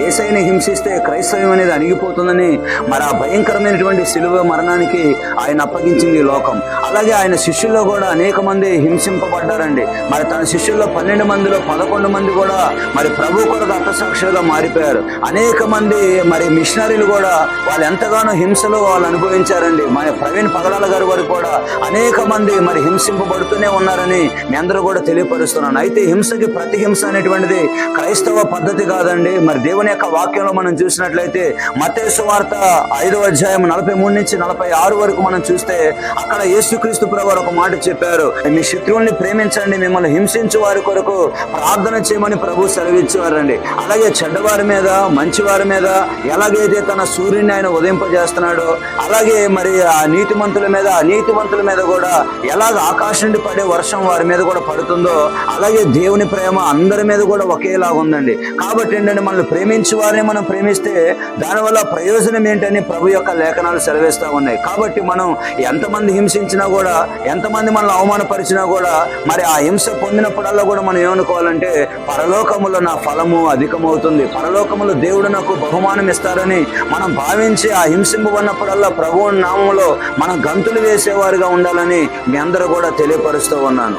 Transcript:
యేసయ్యని హింసిస్తే క్రైస్తవం అనేది అణిగిపోతుందని మరి ఆ భయంకరమైనటువంటి సిలువ మరణానికి ఆయన అప్పగించింది ఈ లోకం. అలాగే ఆయన శిష్యుల్లో కూడా అనేక మంది హింసింపబడ్డారండి. మరి తన శిష్యుల్లో 12 మందిలో 11 మంది కూడా మరి ప్రభు కొరకు హతసాక్షులుగా మారిపోయారు. అనేక మంది మరి మిషనరీలు కూడా వాళ్ళు ఎంతగానో హింసలు వాళ్ళు అనుభవించారండి. మరి ప్రవీణ్ పగడాల గారి వరకు కూడా అనేక మంది మరి హింసింపబడుతూనే ఉన్నారని మీ అందరూ కూడా తెలియపరుస్తున్నాను. అయితే హింసకి ప్రతి హింస అనేటువంటిది క్రైస్తవ పద్ధతి కాదండి. మరి దేవుని యొక్క వాక్యంలో మనం చూసినట్లయితే మత్తయి సువార్త 5వ అధ్యాయం 43 నుంచి 46 వరకు మనం చూస్తే అక్కడ యేసుక్రీస్తు ప్రభువారు ఒక మాట చెప్పారు. మీ శత్రువుల్ని ప్రేమించండి, మిమ్మల్ని హింసించు వారి కొరకు ప్రార్థన చేయమని ప్రభు సెలవిచ్చేవారండి. అలాగే చెడ్డవారి మీద మంచివారి మీద ఎలాగైతే తన సూర్యుని ఆయన ఉదయింపజేస్తున్నాడో అలాగే మరి ఆ నీతిమంతుల మీద అనీతిమంతుల మీద కూడా ఎలాగ ఆకాశం నుండి పడే వర్షం వారి మీద కూడా పడుతుందో అలాగే దేవుని ప్రేమ అందరి మీద కూడా ఒకేలాగా ఉందండి. కాబట్టి ఏంటంటే మనల్ని ప్రేమించే వారిని మనం ప్రేమిస్తే దానివల్ల ప్రయోజనం ఏంటని ప్రభు యొక్క లేఖనాలు సెలవిస్తూ ఉన్నాయి. కాబట్టి మనం ఎంతమంది హింసించినా కూడా ఎంతమంది మనల్ని అవమానపరిచినా కూడా మరి ఆ హింస పొందినప్పుడల్లా కూడా మనం ఏమనుకోవాలంటే పరలోకములో నా ఫలము అధికమవుతుంది, పరలోకములో దేవుడు నాకు బహుమానం ఇస్తారని మనం భావించి ఆ హింసింపబడినప్పుడల్లా ప్రభువు నామములో మనం గంతులు వేసేవారుగా ఉండాలని మీ అందరూ కూడా తెలియపరుస్తూ ఉన్నాను.